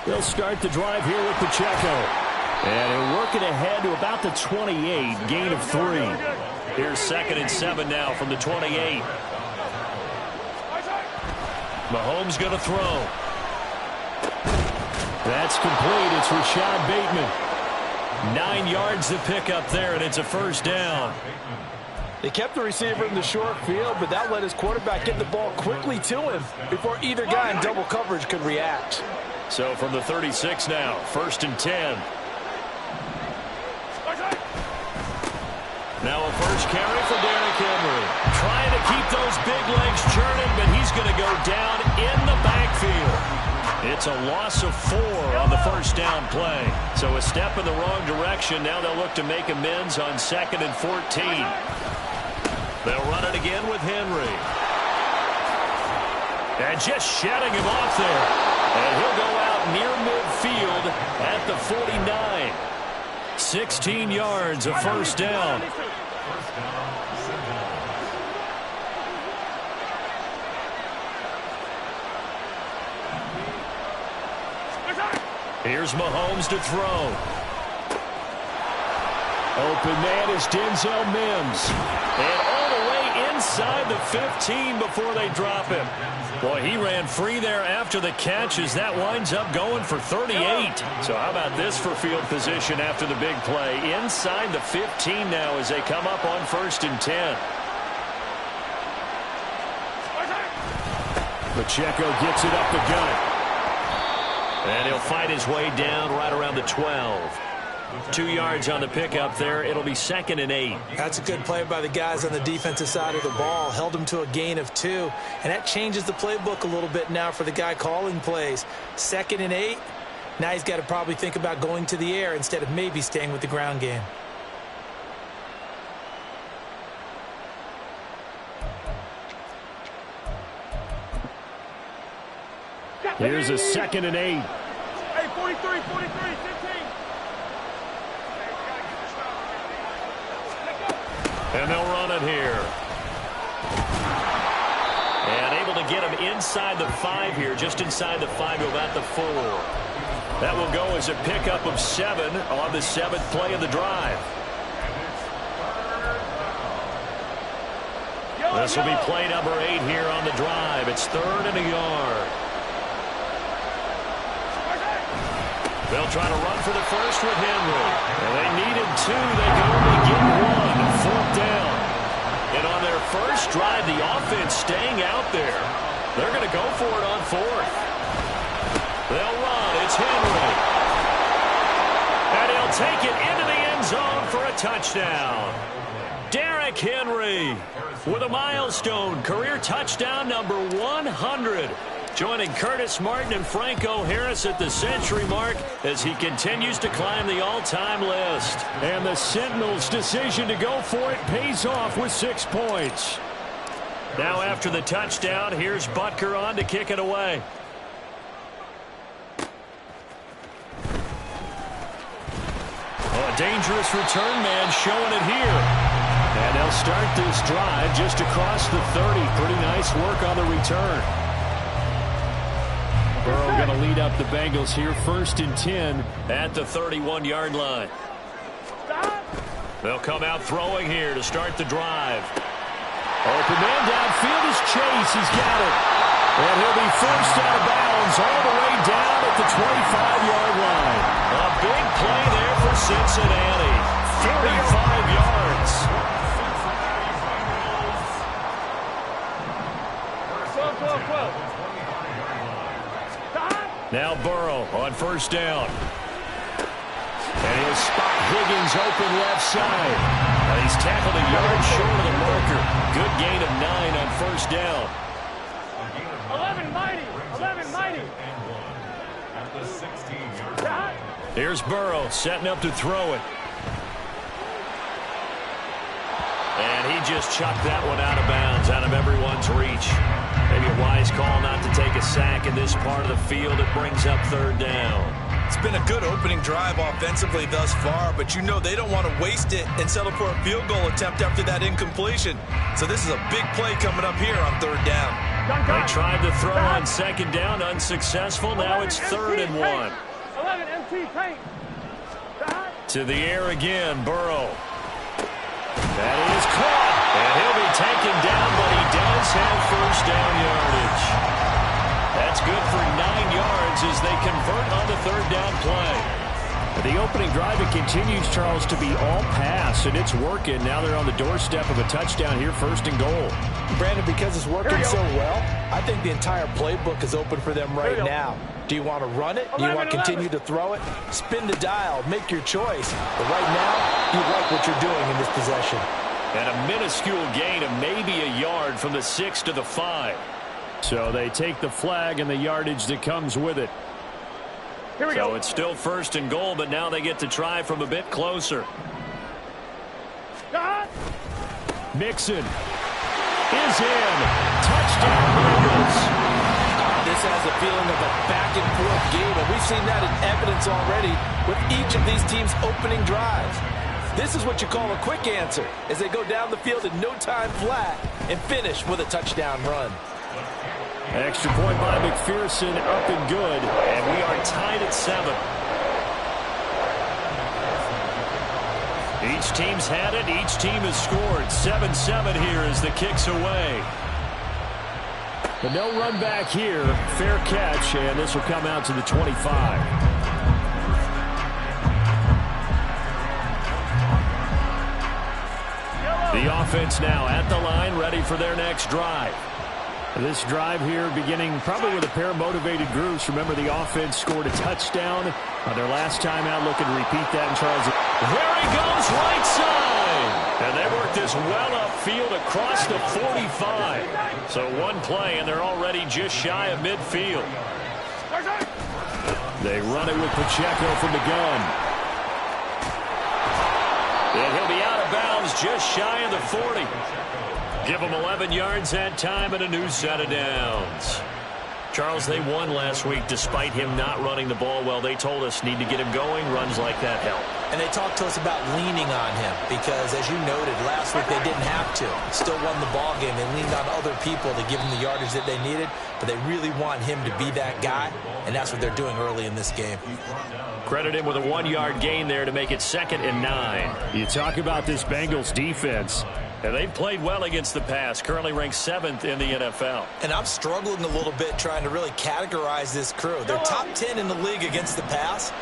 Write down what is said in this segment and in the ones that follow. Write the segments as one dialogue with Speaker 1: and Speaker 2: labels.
Speaker 1: They'll start the drive here with Pacheco. And he'll work it ahead to about the 28, gain of 3.
Speaker 2: Here's 2nd and 7 now from the 28. Mahomes going to throw.
Speaker 1: That's complete. It's Rashad Bateman.
Speaker 2: 9 yards to pick up there, and it's a first down.
Speaker 3: They kept the receiver in the short field, but that let his quarterback get the ball quickly to him before either guy in double coverage could react.
Speaker 2: So from the 36 now, 1st and 10. Now a first carry for Derrick Henry. Trying to keep those big legs churning, but he's going to go down in the backfield. It's a loss of 4 on the first down play. So a step in the wrong direction. Now they'll look to make amends on 2nd and 14. They'll run it again with Henry. And just shutting him off there. And he'll go out near midfield at the 49. 16 yards, a first down. Here's Mahomes to throw.
Speaker 1: Open man is Denzel Mims.
Speaker 2: And all the way inside the 15 before they drop him. Boy, he ran free there after the catch as that winds up going for 38. So how about this for field position after the big play? Inside the 15 now as they come up on 1st and 10.
Speaker 1: Pacheco gets it up the gut.
Speaker 2: And he'll fight his way down right around the 12. 2 yards on the pickup there. It'll be 2nd and 8.
Speaker 3: That's a good play by the guys on the defensive side of the ball. Held him to a gain of 2. And that changes the playbook a little bit now for the guy calling plays. 2nd and 8. Now he's got to probably think about going to the air instead of maybe staying with the ground game.
Speaker 1: Here's a 2nd and 8.
Speaker 4: Hey, 43, 15.
Speaker 2: And they'll run it here. And able to get him inside the 5 here, just inside the 5 to about the 4. That will go as a pickup of 7 on the 7th play of the drive. This will be play number 8 here on the drive. It's 3rd and a yard. They'll try to run for the first with Henry. And they needed 2. They can only get 1. 4th down. And on their first drive, the offense staying out there. They're going to go for it on 4th. They'll run. It's Henry. And he'll take it into the end zone for a touchdown. Derrick Henry with a milestone career touchdown number 100. Joining Curtis Martin and Franco Harris at the century mark as he continues to climb the all-time list.
Speaker 1: And the Sentinels' decision to go for it pays off with 6 points.
Speaker 2: Now after the touchdown, here's Butker on to kick it away. Oh, a dangerous return man showing it here.
Speaker 1: And they'll start this drive just across the 30. Pretty nice work on the return. Burrow going to lead up the Bengals here, 1st and 10
Speaker 2: at the 31-yard line. They'll come out throwing here to start the drive.
Speaker 1: Open man downfield is Chase. He's got it. And he'll be forced out of bounds all the way down at the 25-yard line.
Speaker 2: A big play there for Cincinnati. 45 yards. Now Burrow on 1st down.
Speaker 1: And he'll spot Higgins open left side.
Speaker 2: And he's tackled a yard short of the marker. Good gain of 9 on 1st down.
Speaker 4: 11 mighty.
Speaker 2: Here's Burrow setting up to throw it. And he just chucked that one out of bounds, out of everyone's reach. Maybe a wise call not to take a sack in this part of the field. It brings up 3rd down.
Speaker 3: It's been a good opening drive offensively thus far, but you know they don't want to waste it and settle for a field goal attempt after that incompletion. So this is a big play coming up here on third down.
Speaker 2: They tried to throw on second down, unsuccessful. Now it's 3rd and 1.
Speaker 4: 11 MT paint.
Speaker 2: To the air again, Burrow. That is caught. And he'll be taken down, but he does have first down yardage. That's good for 9 yards as they convert on the third down play.
Speaker 1: The opening drive, it continues, Charles, to be all pass, and it's working. Now they're on the doorstep of a touchdown here, 1st and goal.
Speaker 3: Brandon, because it's working so well, I think the entire playbook is open for them right now. Do you want to run it? Do you want to continue to throw it? Spin the dial. Make your choice. But right now, you like what you're doing in this possession.
Speaker 2: And a minuscule gain of maybe a yard from the 6 to the 5.
Speaker 1: So they take the flag and the yardage that comes with it.
Speaker 4: Here we
Speaker 2: So
Speaker 4: go.
Speaker 2: it's still 1st and goal, but now they get to try from a bit closer.
Speaker 1: Mixon is in. Touchdown, Bengals.
Speaker 3: This has a feeling of a back-and-forth game, and we've seen that in evidence already with each of these teams' opening drives. This is what you call a quick answer, as they go down the field in no time flat and finish with a touchdown run.
Speaker 1: Extra point by McPherson, up and good.
Speaker 2: And we are tied at 7. Each team's had it. Each team has scored. 7-7 here as the kick's away.
Speaker 1: But no run back here. Fair catch, and this will come out to the 25.
Speaker 2: The offense now at the line, ready for their next drive.
Speaker 1: This drive here beginning probably with a pair of motivated groups. Remember, the offense scored a touchdown on their last time out. Looking to repeat that in Charles.
Speaker 2: There he goes, right side. And they work this well upfield across the 45. So one play, and they're already just shy of midfield.
Speaker 1: They run it with Pacheco from the gun.
Speaker 2: And he'll be out of bounds just shy of the 40. Give them 11 yards that time and a new set of downs. Charles, they won last week despite him not running the ball well. They told us need to get him going. Runs like that help.
Speaker 3: And they talked to us about leaning on him because, as you noted, last week they didn't have to. Still won the ball game. They leaned on other people to give them the yardage that they needed, but they really want him to be that guy, and that's what they're doing early in this game.
Speaker 2: Credit him with a 1-yard gain there to make it 2nd and 9.
Speaker 1: You talk about this Bengals defense.
Speaker 2: And they've played well against the pass, currently ranked 7th in the NFL.
Speaker 3: And I'm struggling a little bit trying to really categorize this crew. They're top 10 in the league against the pass,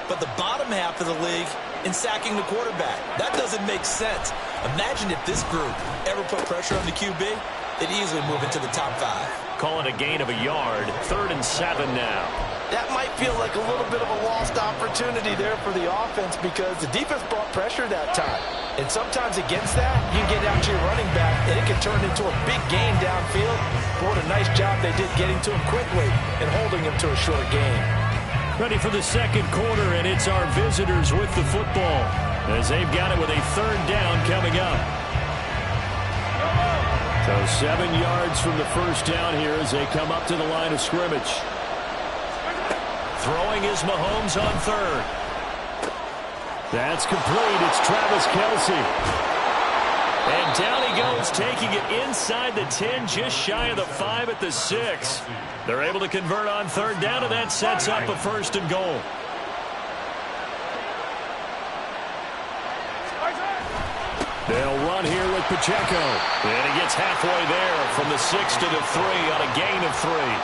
Speaker 3: but the bottom half of the league in sacking the quarterback. That doesn't make sense. Imagine if this group ever put pressure on the QB, they'd easily move into the top 5.
Speaker 2: Call it a gain of a yard, 3rd and 7 now.
Speaker 3: That might feel like a little bit of a lost opportunity there for the offense because the defense brought pressure that time. And sometimes against that, you can get out to your running back, and it can turn into a big gain downfield. But what a nice job they did getting to him quickly and holding him to a short gain.
Speaker 2: Ready for the second quarter, and it's our visitors with the football as they've got it with a 3rd down coming up.
Speaker 1: So 7 yards from the first down here as they come up to the line of scrimmage.
Speaker 2: Throwing is Mahomes on 3rd.
Speaker 1: That's complete. It's Travis Kelce.
Speaker 2: And down he goes, taking it inside the 10, just shy of the 5 at the 6. They're able to convert on 3rd down, and that sets up a 1st and goal.
Speaker 1: They'll run here with Pacheco.
Speaker 2: And he gets halfway there from the 6 to the 3 on a gain of 3.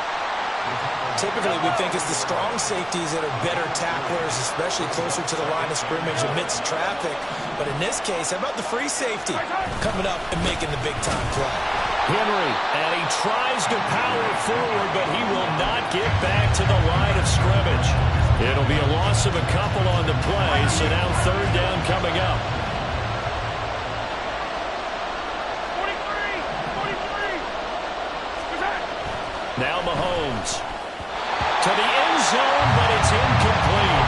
Speaker 3: Typically, we think it's the strong safeties that are better tacklers, especially closer to the line of scrimmage amidst traffic. But in this case, how about the free safety coming up and making the big-time play?
Speaker 2: Henry, and he tries to power forward, but he will not get back to the line of scrimmage. It'll be a loss of a couple on the play, so now 3rd down coming up.
Speaker 4: 43.
Speaker 2: Now Mahomes. To the end zone, but it's incomplete.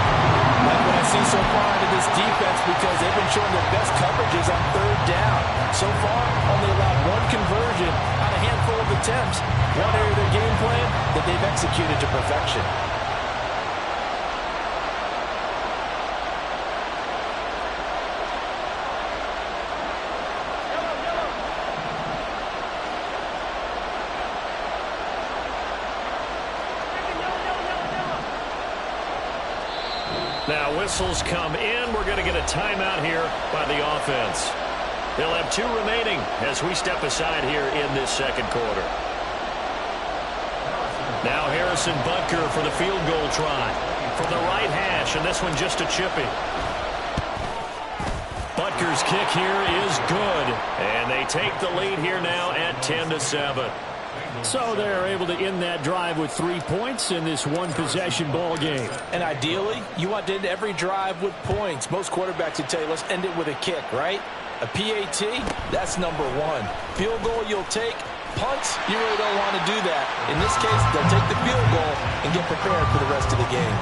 Speaker 3: Like what I see so far into this defense because they've been showing their best coverages on 3rd down. So far, only allowed 1 conversion on a handful of attempts. One area of their game plan that they've executed to perfection.
Speaker 2: Now whistles come in. We're going to get a timeout here by the offense. They'll have 2 remaining as we step aside here in this second quarter. Now Harrison Butker for the field goal try from the right hash, and this one just a chippy. Butker's kick here is good, and they take the lead here now at 10-7.
Speaker 1: So they're able to end that drive with 3 points in this one-possession ball game.
Speaker 3: And ideally, you want to end every drive with points. Most quarterbacks would tell you, let's end it with a kick, right? A PAT, that's number 1. Field goal you'll take. Punts, you really don't want to do that. In this case, they'll take the field goal and get prepared for the rest of the game.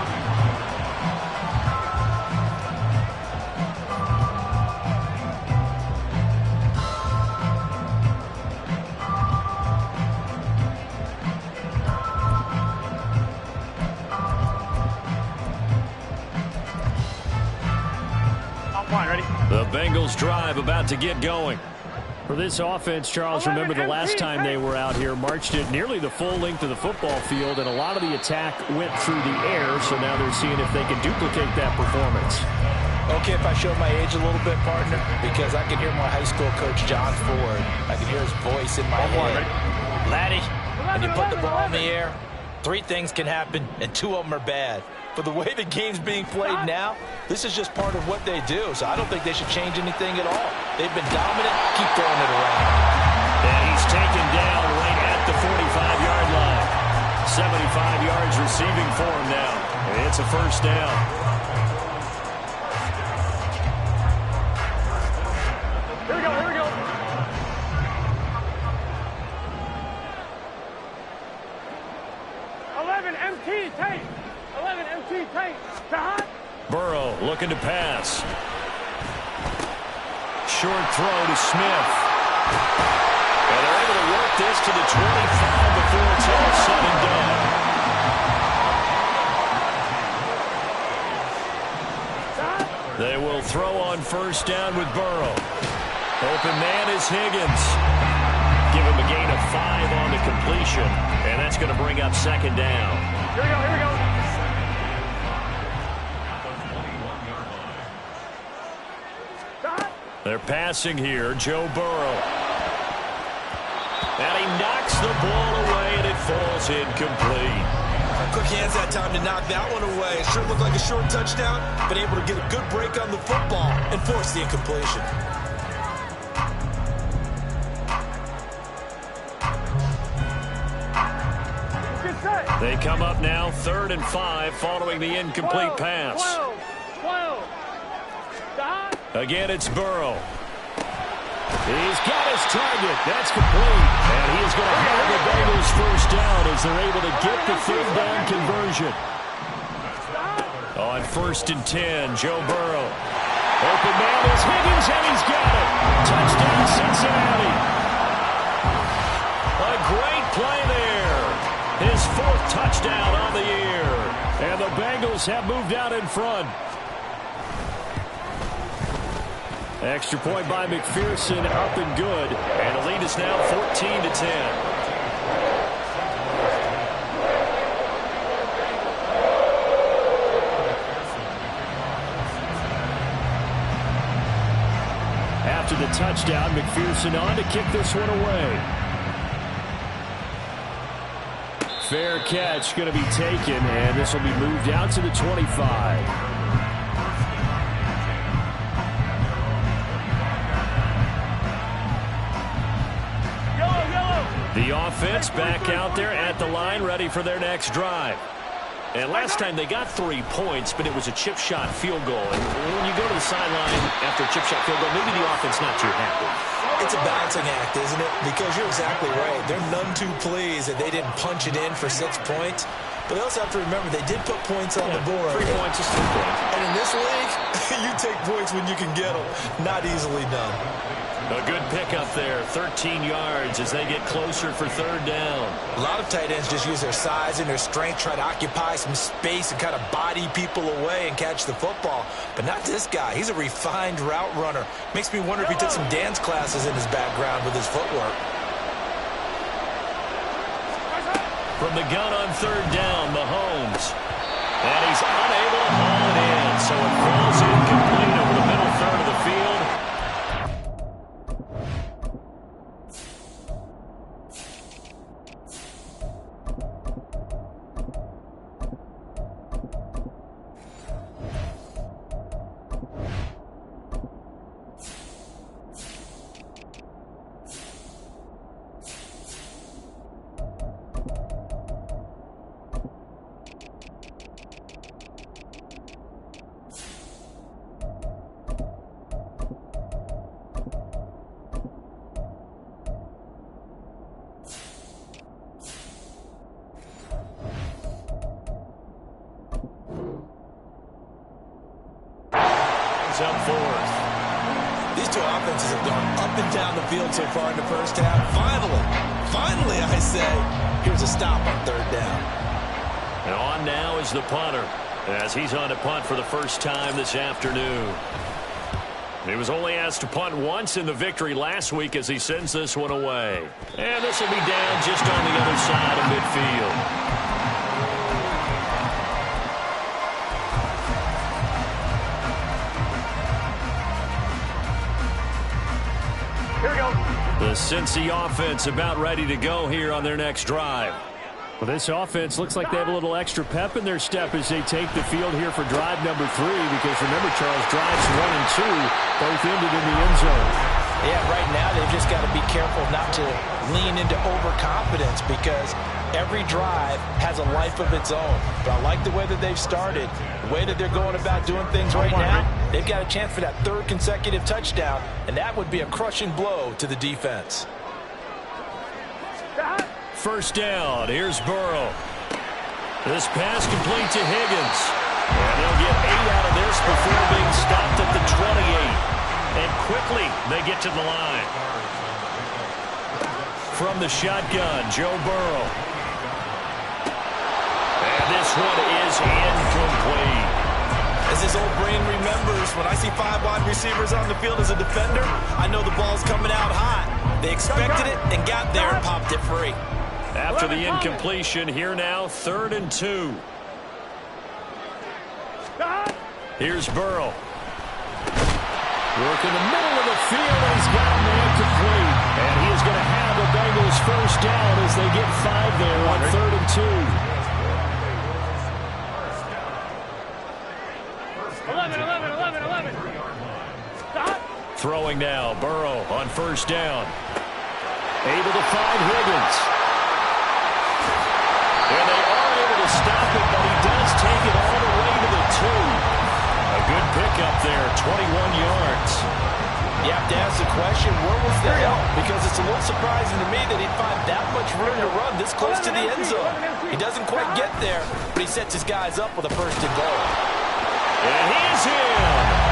Speaker 2: The Bengals drive about to get going.
Speaker 1: For this offense, Charles, remember the last time they were out here, marched it nearly the full length of the football field, and a lot of the attack went through the air, so now they're seeing if they can duplicate that performance.
Speaker 3: Okay, if I show my age a little bit, partner, because I can hear my high school coach, John Ford. I can hear his voice in my head. Laddie, when you put the ball in the air, 3 things can happen, and 2 of them are bad. But the way the game's being played now, this is just part of what they do. So I don't think they should change anything at all. They've been dominant. Keep throwing it around.
Speaker 2: And he's taken down right at the 45-yard line. 75 yards receiving for him now. And it's a first down.
Speaker 4: Here we go, here we go. MT tank. 11 MT tank.
Speaker 2: Burrow looking to pass. Short throw to Smith. And they're able to work this to the 25 before it's all said and done. They will throw on first down with Burrow. Open man is Higgins. Give him a gain of 5 on the completion. And that's going to bring up second down.
Speaker 4: Here we go, here we go.
Speaker 2: They're passing here, Joe Burrow. And he knocks the ball away, and it falls incomplete.
Speaker 3: Quick hands that time to knock that one away. It sure looked like a short touchdown, but able to get a good break on the football and force the incompletion.
Speaker 2: They come up now, 3rd and 5, following the incomplete pass.
Speaker 4: 12.
Speaker 2: Again, it's Burrow.
Speaker 1: He's got his target. That's complete. And he is going to have the Bengals first down as they're able to get the 3rd down conversion.
Speaker 2: On 1st and 10, Joe Burrow. Open man is Higgins, and he's got it. Touchdown, Cincinnati. A great play there. His 4th touchdown on the year.
Speaker 1: And the Bengals have moved out in front. Extra point by McPherson, up and good.
Speaker 2: And the lead is now 14-10.
Speaker 1: After the touchdown, McPherson on to kick this one away. Fair catch going to be taken, and this will be moved out to the 25.
Speaker 2: The offense back out there at the line, ready for their next drive. And last time they got 3 points, but it was a chip shot field goal. And when you go to the sideline after a chip shot field goal, maybe the offense not too happy.
Speaker 3: It's a balancing act, isn't it? Because you're exactly right. They're none too pleased that they didn't punch it in for 6 points. But they also have to remember they did put points on the board.
Speaker 2: 3 points is 3 points.
Speaker 3: And in this league, you take points when you can get them. Not easily done.
Speaker 2: A good pickup there, 13 yards as they get closer for 3rd down.
Speaker 3: A lot of tight ends just use their size and their strength, try to occupy some space and kind of body people away and catch the football. But not this guy. He's a refined route runner. Makes me wonder if he took some dance classes in his background with his footwork.
Speaker 2: From the gun on 3rd down, Mahomes. And he's unable to haul it in. so it falls incomplete over the middle third of the field. Up fourth.
Speaker 3: These two offenses have gone up and down the field so far in the first half. Finally, I say, here's a stop on third down.
Speaker 2: And on now is the punter, as he's on to punt for the first time this afternoon. He was only asked to punt once in the victory last week as he sends this one away. And this will be down just on the other side of midfield. The Cincy offense about ready to go here on their next drive.
Speaker 1: Well, this offense looks like they have a little extra pep in their step as they take the field here for drive number 3, because remember, Charles, drives 1 and 2 both ended in the end zone.
Speaker 3: Yeah, right now they've just got to be careful not to lean into overconfidence, because every drive has a life of its own. But I like the way that they've started, the way that they're going about doing things right now. They've got a chance for that 3rd consecutive touchdown, and that would be a crushing blow to the defense.
Speaker 2: First down, here's Burrow. This pass complete to Higgins. And they'll get 8 out of this before being stopped at the 28. And quickly, they get to the line. From the shotgun, Joe Burrow. And this one is incomplete.
Speaker 3: As his old brain remembers, when I see 5 wide receivers on the field as a defender, I know the ball's coming out hot. They expected it and got there and popped it free.
Speaker 2: After the incompletion, here now, 3rd and 2. Here's Burrow. Work in the middle of the field, and he's got him there complete. And he is going to have the Bengals first down as they get 5 there on 3rd and
Speaker 4: 11. Stop.
Speaker 2: Throwing now, Burrow on first down. Able to find Higgins. And they are able to stop it, but he does take it all the way to the 2. A good pickup there, 21 yards.
Speaker 3: You have to ask the question, where was the help? Because it's a little surprising to me that he'd find that much room to run this close to the end zone. He doesn't quite get there, but he sets his guys up with a 1st and goal.
Speaker 2: And he's in.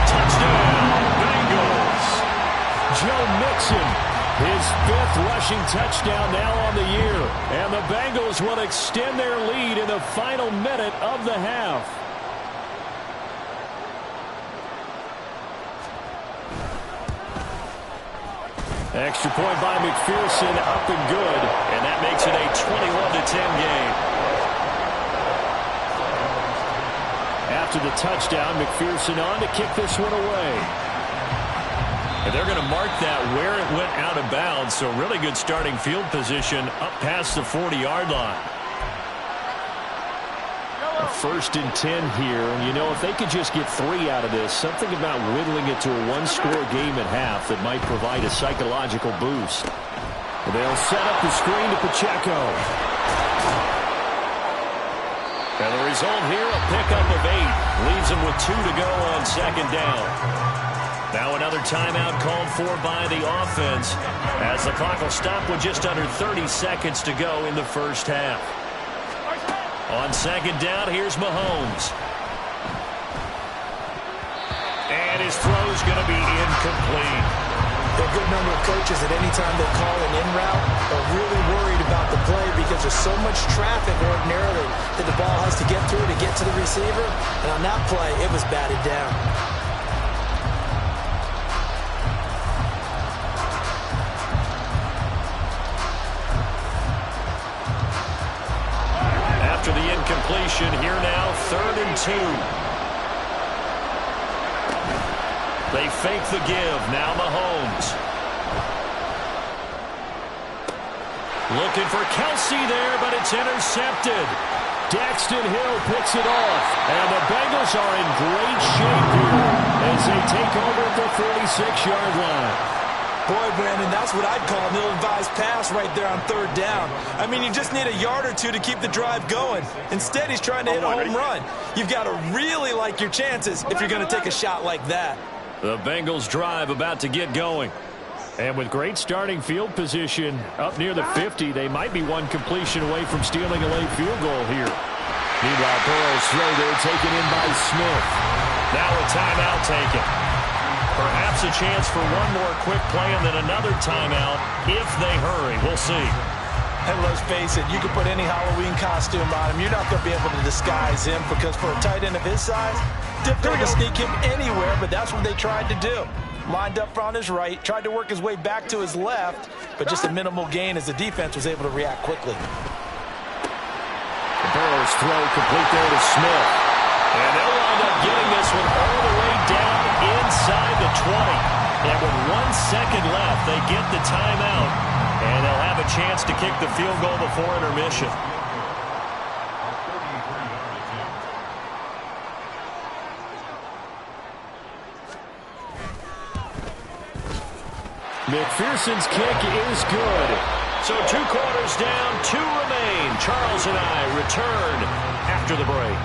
Speaker 2: Touchdown, Bengals.
Speaker 1: Joe Mixon, his 5th rushing touchdown now on the year. And the Bengals will extend their lead in the final minute of the half. Extra point by McPherson, up and good.
Speaker 2: And that makes it a 21-10 game.
Speaker 1: After the touchdown, McPherson on to kick this one away.
Speaker 2: And they're going to mark that where it went out of bounds, so really good starting field position up past the 40-yard line.
Speaker 1: 1st and 10 here, and you know, if they could just get 3 out of this, something about whittling it to a 1-score game at half that might provide a psychological boost. They'll set up the screen to Pacheco.
Speaker 2: And the result here, a pickup of 8. Leaves them with 2 to go on 2nd down. Now another timeout called for by the offense, as the clock will stop with just under 30 seconds to go in the first half. On 2nd down, here's Mahomes. And his throw's going to be incomplete.
Speaker 3: A good number of coaches at any time they call an in route are really worried about the play, because there's so much traffic ordinarily that the ball has to get through to get to the receiver. And on that play, it was batted down.
Speaker 2: After the incompletion, here now, 3rd and 2. They fake the give. Now Mahomes. Looking for Kelsey there, but it's intercepted. Daxton Hill picks it off. And the Bengals are in great shape here as they take over at the 46-yard line.
Speaker 3: Boy, Brandon, that's what I'd call an ill-advised pass right there on third down. I mean, you just need a yard or two to keep the drive going. Instead, he's trying to hit a home run. You've got to really like your chances if you're going to take a shot like that.
Speaker 2: The Bengals drive about to get going.
Speaker 1: And with great starting field position up near the 50, they might be one completion away from stealing a late field goal here. Meanwhile, Burrow's throw there taken in by Smith.
Speaker 2: Now a timeout taken. Perhaps a chance for one more quick play and then another timeout if they hurry. We'll see.
Speaker 3: And let's face it, you can put any Halloween costume on him. You're not going to be able to disguise him because for a tight end of his size, difficult to sneak him anywhere, but that's what they tried to do. Lined up on his right, tried to work his way back to his left, but just a minimal gain as the defense was able to react quickly.
Speaker 2: Burrow's throw complete there to Smith. And they'll wind up getting this one all the way down inside the 20. And with 1 second left, they get the timeout. And they'll have a chance to kick the field goal before intermission.
Speaker 1: McPherson's kick is good.
Speaker 2: So 2 quarters down, 2 remain. Charles and I return after the break.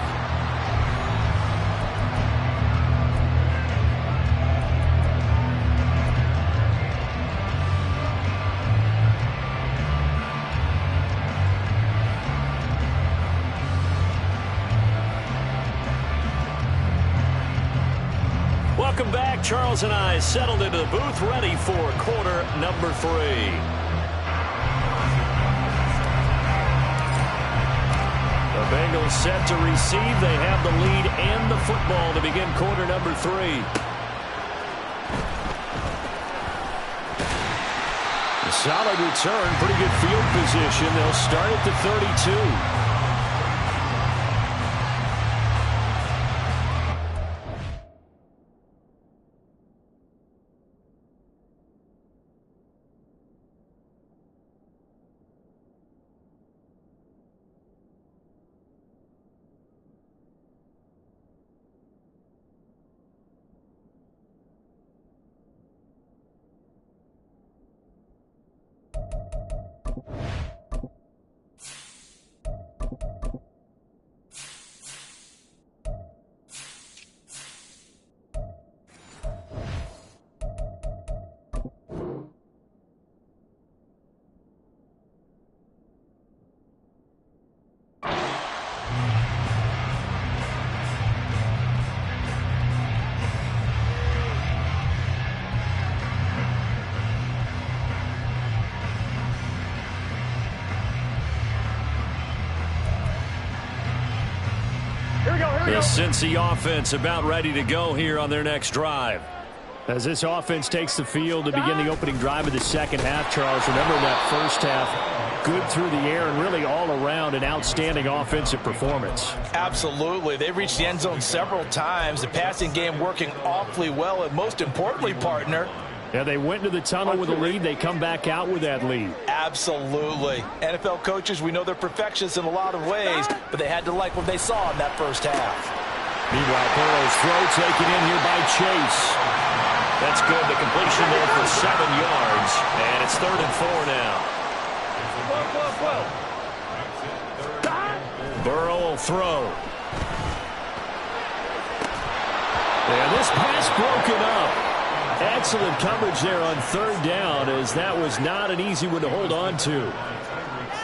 Speaker 2: Welcome back. Charles and I settled into the booth, ready for quarter number 3. The Bengals set to receive. They have the lead and the football to begin quarter number 3. A solid return, pretty good field position. They'll start at the 32. The Cincy offense about ready to go here on their next drive.
Speaker 1: As this offense takes the field to begin the opening drive of the second half, Charles, remember that first half, good through the air and really all around an outstanding offensive performance.
Speaker 3: Absolutely. They reached the end zone several times. The passing game working awfully well, and most importantly, partner,
Speaker 1: yeah, they went to the tunnel with a lead. They come back out with that lead.
Speaker 3: Absolutely. NFL coaches, we know they're perfectionists in a lot of ways, but they had to like what they saw in that first half.
Speaker 2: Meanwhile, Burrow's throw taken in here by Chase. That's good. The completion there for 7 yards, and it's 3rd and 4 now. Burrow will throw.
Speaker 1: And this pass broken up. Excellent coverage there on 3rd down, as that was not an easy one to hold on to.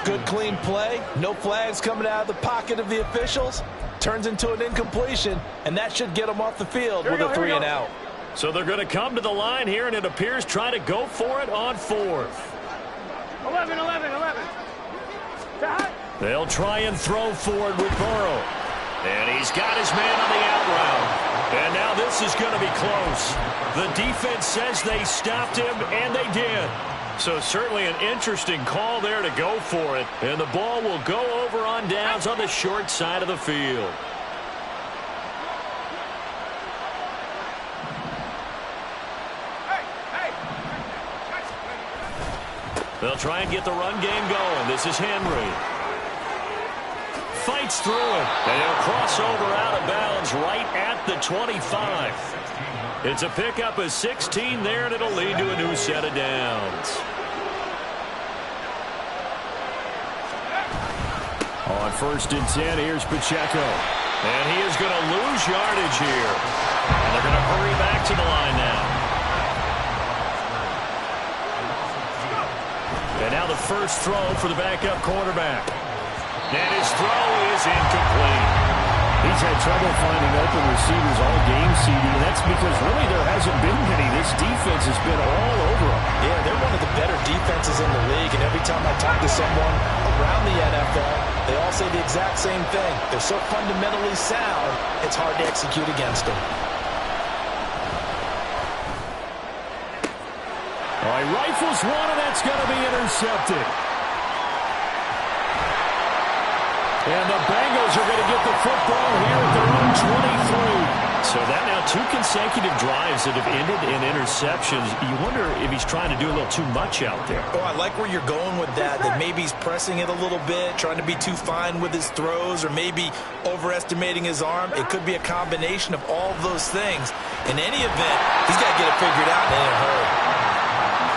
Speaker 3: Good clean play. No flags coming out of the pocket of the officials. Turns into an incompletion, and that should get them off the field with a 3 and out.
Speaker 2: So they're going to come to the line here, and it appears try to go for it on 4th.
Speaker 4: 11.
Speaker 2: They'll try and throw forward with Burrow. And he's got his man on the out route. And now this is going to be close. The defense says they stopped him, and they did. So certainly an interesting call there to go for it. And the ball will go over on downs on the short side of the field. They'll try and get the run game going. This is Henry. Fights through it. And he'll cross over out of bounds right at the 25. It's a pickup of 16 there, and it'll lead to a new set of downs.
Speaker 1: On 1st and 10, here's Pacheco.
Speaker 2: And he is going to lose yardage here. And they're going to hurry back to the line now. And now the first throw for the backup quarterback. And his throw is incomplete.
Speaker 1: He's had trouble finding open receivers all game, CD, and that's because really there hasn't been many. This defense has been all over them.
Speaker 3: Yeah, they're one of the better defenses in the league, and every time I talk to someone around the NFL, they all say the exact same thing. They're so fundamentally sound, it's hard to execute against them.
Speaker 1: All right, rifles one, and that's going to be intercepted. And the Bengals are going to get the football here at their own 23.
Speaker 2: So that now 2 consecutive drives that have ended in interceptions. You wonder if he's trying to do a little too much out there.
Speaker 3: Oh, I like where you're going with that maybe he's pressing it a little bit, trying to be too fine with his throws, or maybe overestimating his arm. It could be a combination of all of those things. In any event, he's got to get it figured out in a hurry.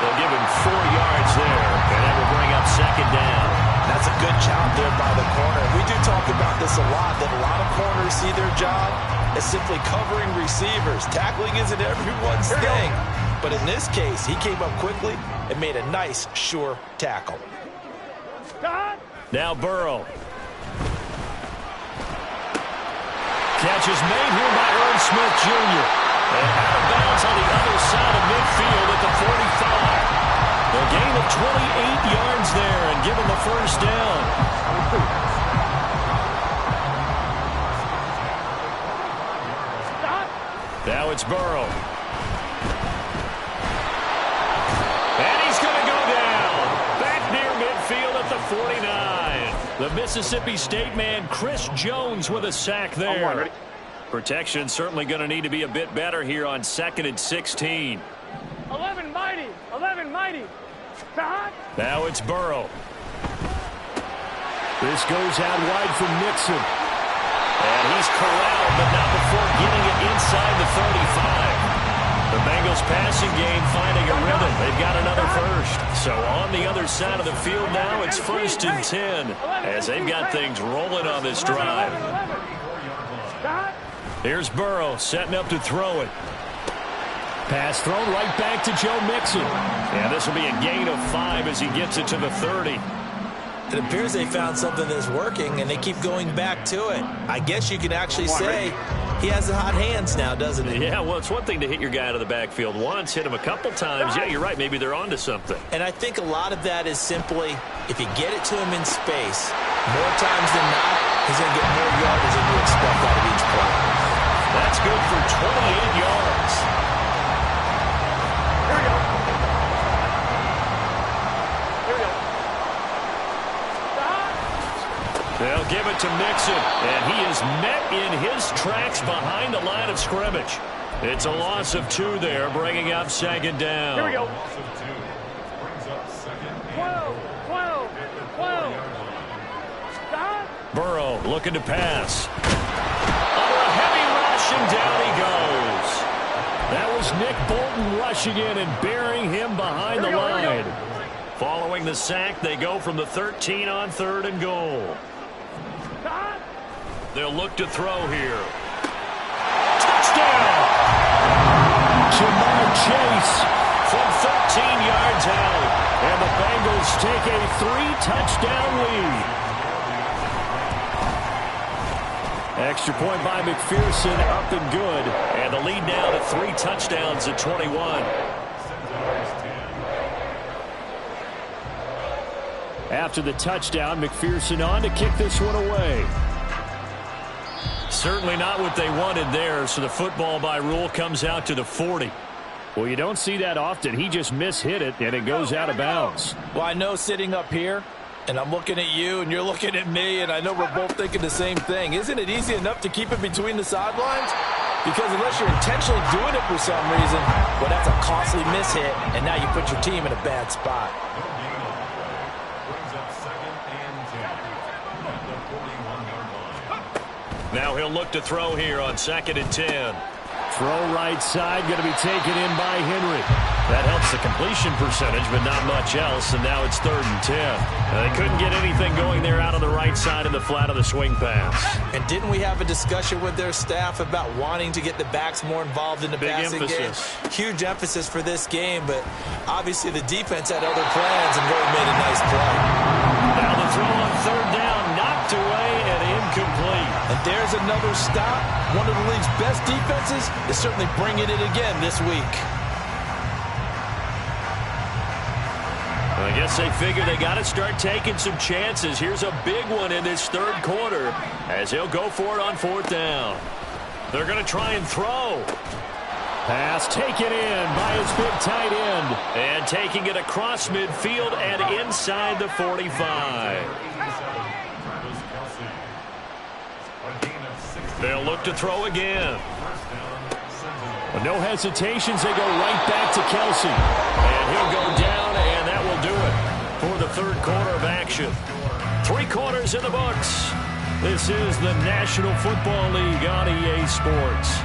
Speaker 2: They'll give him 4 yards there, and that will bring up 2nd down.
Speaker 3: That's a good job there by the corner. We do talk about this a lot, that a lot of corners see their job as simply covering receivers. Tackling isn't everyone's thing. But in this case, he came up quickly and made a nice, sure tackle.
Speaker 2: Now Burrow. Catch is made here by Irv Smith Jr. And out of bounds on the other side of midfield at the 45. A gain of 28 yards there and given the first down. Now it's Burrow. And he's going to go down. Back near midfield at the 49. The Mississippi State man, Chris Jones, with a sack there. Protection certainly going to need to be a bit better here on 2nd and 16.
Speaker 4: 11 mighty. 11 mighty.
Speaker 2: Now it's Burrow.
Speaker 1: This goes out wide from Nixon.
Speaker 2: And he's corralled, but not before getting it inside the 35. The Bengals passing game finding a rhythm. They've got another first. So on the other side of the field now, it's 1st and 10 as they've got things rolling on this drive. Here's Burrow setting up to throw it.
Speaker 1: Pass thrown right back to Joe Mixon.
Speaker 2: And this will be a gain of 5 as he gets it to the 30.
Speaker 3: It appears they found something that's working, and they keep going back to it. I guess you could actually say he has the hot hands now, doesn't he?
Speaker 2: Yeah, well, it's one thing to hit your guy out of the backfield once, hit him a couple times. Yeah, you're right. Maybe they're onto something.
Speaker 3: And I think a lot of that is simply, if you get it to him in space, more times than not, he's going to get more yardage than you expect out of each play.
Speaker 2: That's good for 28 yards. They'll give it to Mixon, and he is met in his tracks behind the line of scrimmage. It's a loss of 2 there, bringing up 2nd down.
Speaker 4: Here we go. 12.
Speaker 2: Burrow looking to pass. Under a heavy rush, and down he goes.
Speaker 1: That was Nick Bolton rushing in and burying him behind the line.
Speaker 2: Following the sack, they go from the 13 on 3rd and goal. They'll look to throw here. Touchdown!
Speaker 1: Jamar Chase
Speaker 2: from 13 yards out.
Speaker 1: And the Bengals take a 3-touchdown lead. Extra point by McPherson, up and good.
Speaker 2: And the lead now to 3 touchdowns at 21.
Speaker 1: After the touchdown, McPherson on to kick this one away.
Speaker 2: Certainly not what they wanted there, so the football by rule comes out to the 40.
Speaker 1: Well, you don't see that often. He just mishit it, and it goes out of bounds.
Speaker 3: Well, I know sitting up here, and I'm looking at you, and you're looking at me, and I know we're both thinking the same thing. Isn't it easy enough to keep it between the sidelines? Because unless you're intentionally doing it for some reason, well, that's a costly mishit, and now you put your team in a bad spot.
Speaker 2: Now he'll look to throw here on 2nd and 10.
Speaker 1: Throw right side, going to be taken in by Henry.
Speaker 2: That helps the completion percentage, but not much else, and now it's 3rd and 10. They couldn't get anything going there out on the right side in the flat of the swing pass. And
Speaker 3: didn't we have a discussion with their staff about wanting to get the backs more involved in the passing game? Huge emphasis for this game, but obviously the defense had other plans and really made a nice play.
Speaker 2: Now the throw on 3rd down, knocked away and incomplete.
Speaker 3: And there's another stop. One of the league's best defenses is certainly bringing it again this week.
Speaker 2: I guess they figure they got to start taking some chances. Here's a big one in this 3rd quarter as he'll go for it on 4th down. They're going to try and throw.
Speaker 1: Pass taken in by his big tight end.
Speaker 2: And taking it across midfield and inside the 45. They'll look to throw again.
Speaker 1: With no hesitations, they go right back to Kelsey.
Speaker 2: And he'll go down, and that will do it for the 3rd quarter of action. 3 quarters in the books. This is the National Football League on EA Sports.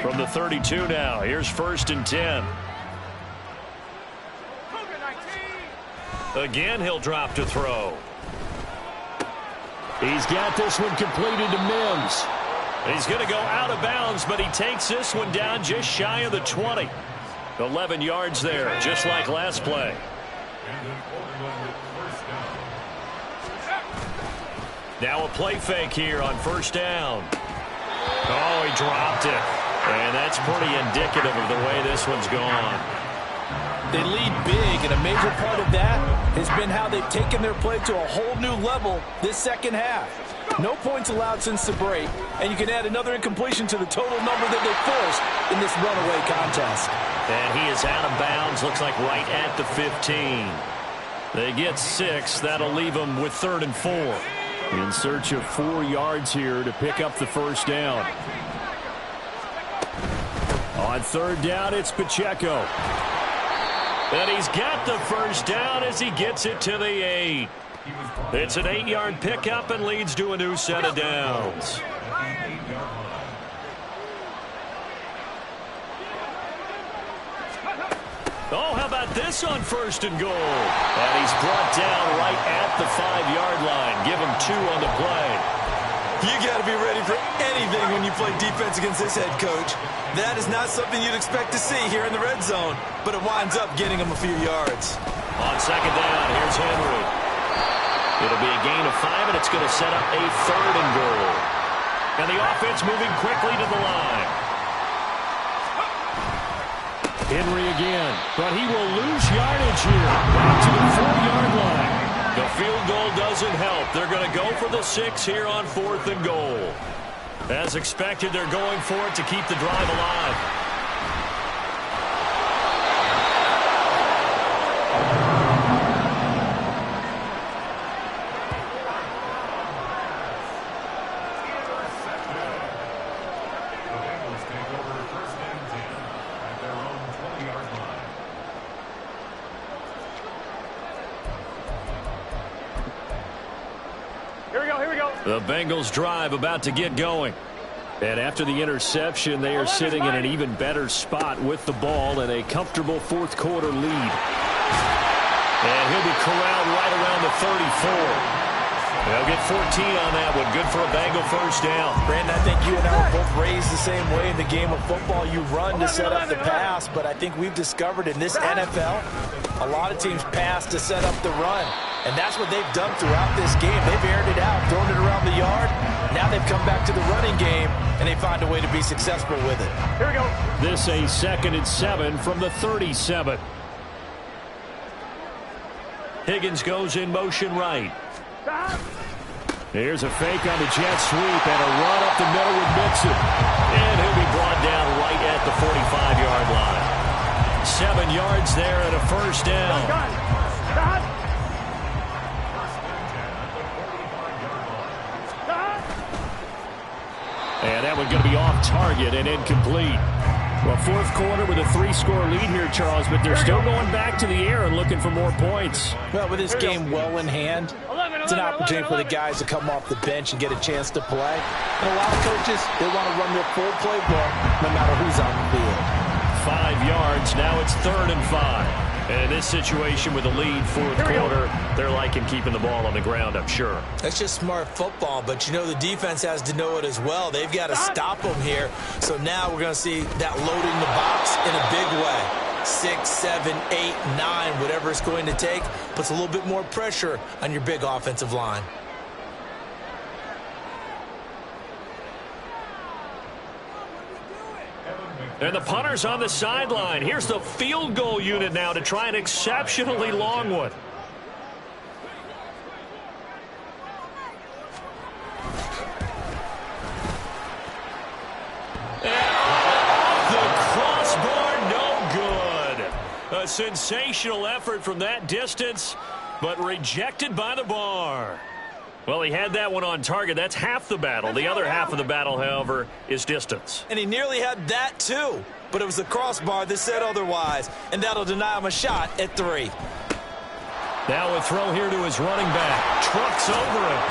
Speaker 2: From the 32 now, here's 1st and 10. Again, he'll drop to throw.
Speaker 1: He's got this one completed to Mims.
Speaker 2: He's going to go out of bounds, but he takes this one down just shy of the 20. 11 yards there, just like last play. Now a play fake here on 1st down. Oh, he dropped it. And that's pretty indicative of the way this one's gone.
Speaker 3: They lead big, and a major part of that has been how they've taken their play to a whole new level this 2nd half. No points allowed since the break, and you can add another incompletion to the total number that they forced in this runaway contest.
Speaker 2: And he is out of bounds, looks like right at the 15. They get 6. That'll leave them with 3rd and 4.
Speaker 1: In search of 4 yards here to pick up the 1st down. On 3rd down, it's Pacheco.
Speaker 2: And he's got the 1st down as he gets it to the 8. It's an 8-yard pickup and leads to a new set of downs. Oh, how about this on 1st and goal? And he's brought down right at the 5-yard line. Give him 2 on the play.
Speaker 3: You got to be ready for anything when you play defense against this head coach. That is not something you'd expect to see here in the red zone, but it winds up getting him a few yards.
Speaker 2: On 2nd down, here's Henry. It'll be a gain of 5, and it's going to set up a 3rd and goal. And the offense moving quickly to the line.
Speaker 1: Henry again, but he will lose yardage here. Back to the 4-yard line.
Speaker 2: The field goal doesn't help. They're going to go for the 6 here on 4th and goal. As expected, they're going for it to keep the drive alive. The Bengals drive about to get going.
Speaker 1: And after the interception, they are sitting in an even better spot with the ball and a comfortable 4th quarter lead.
Speaker 2: And he'll be corralled right around the 34. They'll get 14 on that one. Good for a Bengal 1st down.
Speaker 3: Brandon, I think you and I were both raised the same way in the game of football. You run to set up the pass, but I think we've discovered in this NFL, a lot of teams pass to set up the run. And that's what they've done throughout this game. They've aired it out, thrown it around the yard. Now they've come back to the running game, and they find a way to be successful with it.
Speaker 4: Here we go.
Speaker 1: This a 2nd and 7 from the 37.
Speaker 2: Higgins goes in motion right.
Speaker 1: Here's a fake on the jet sweep and a run up the middle with Mixon.
Speaker 2: And he'll be brought down right at the 45-yard line. 7 yards there and a 1st down.
Speaker 1: And that one going to be off target and incomplete. Well, fourth quarter with a 3-score lead here, Charles, but they're still going back to the air and looking for more points.
Speaker 3: Well, with this game well in hand, it's an opportunity for the guys to come off the bench and get a chance to play. And a lot of coaches, they want to run their full playbook no matter who's on the field.
Speaker 2: 5 yards. Now it's 3rd and 5. And in this situation with a lead, fourth quarter, they're liking keeping the ball on the ground, I'm sure.
Speaker 3: That's just smart football, but you know the defense has to know it as well. They've got to stop them here. So now we're going to see that loading the box in a big way. 6, 7, 8, 9, whatever it's going to take, puts a little bit more pressure on your big offensive line.
Speaker 2: And the punter's on the sideline. Here's the field goal unit now to try an exceptionally long one. And off the crossbar, no good. A sensational effort from that distance, but rejected by the bar. Well, he had that one on target. That's half the battle. The other half of the battle, however, is distance.
Speaker 3: And he nearly had that, too. But it was the crossbar that said otherwise. And that'll deny him a shot at 3.
Speaker 2: Now a throw here to his running back. Trucks over him.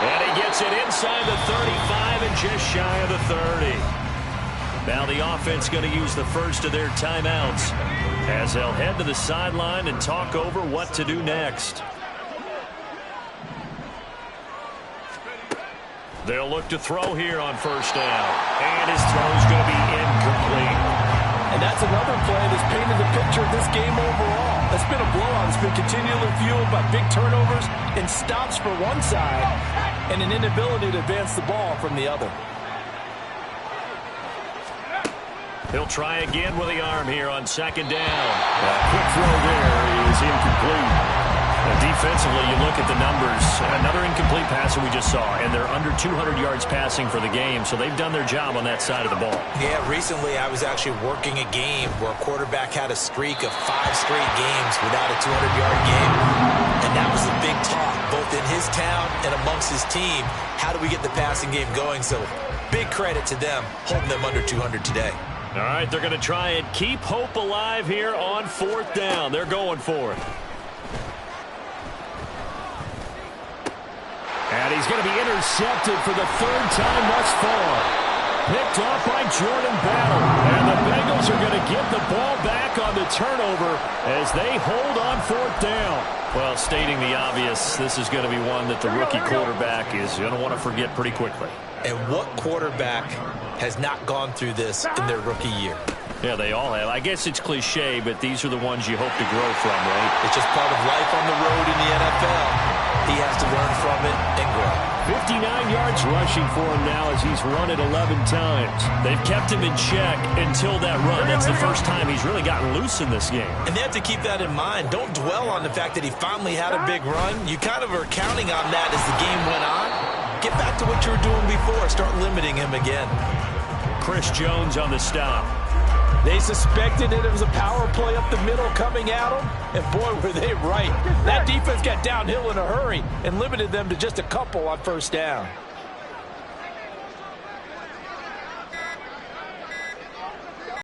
Speaker 2: And he gets it inside the 35 and just shy of the 30. Now the offense going to use the first of their timeouts as they'll head to the sideline and talk over what to do next. They'll look to throw here on first down. And his throw's going to be incomplete.
Speaker 3: And that's another play that's painted the picture of this game overall. It's been a blowout. It's been continually fueled by big turnovers and stops for one side and an inability to advance the ball from the other.
Speaker 2: He'll try again with the arm here on second down. Quick throw there is incomplete. Defensively, you look at the numbers. Another incomplete pass that we just saw, and they're under 200 yards passing for the game, so they've done their job on that side of the ball.
Speaker 3: Yeah, recently I was actually working a game where a quarterback had a streak of 5 straight games without a 200-yard game, and that was the big talk, both in his town and amongst his team. How do we get the passing game going? So big credit to them, holding them under 200 today.
Speaker 2: All right, they're going to try and keep hope alive here on fourth down. They're going for it.
Speaker 1: And he's going to be intercepted for the 3rd time thus far. Picked off by Jordan Battle. And the Bengals are going to get the ball back on the turnover as they hold on 4th down.
Speaker 2: Well, stating the obvious, this is going to be one that the rookie quarterback is going to want to forget pretty quickly.
Speaker 3: And what quarterback has not gone through this in their rookie year?
Speaker 2: Yeah, they all have. I guess it's cliche, but these are the ones you hope to grow from, right?
Speaker 3: It's just part of life on the road in the NFL. He has to learn from it and grow.
Speaker 1: 59 yards rushing for him now as he's run it 11 times.
Speaker 2: They've kept him in check until that run. That's the first time he's really gotten loose in this game.
Speaker 3: And they have to keep that in mind. Don't dwell on the fact that he finally had a big run. You kind of are counting on that as the game went on. Get back to what you were doing before. Start limiting him again.
Speaker 2: Chris Jones on the stop.
Speaker 3: They suspected that it was a power play up the middle coming at them, and boy, were they right. That defense got downhill in a hurry and limited them to just a couple on first down.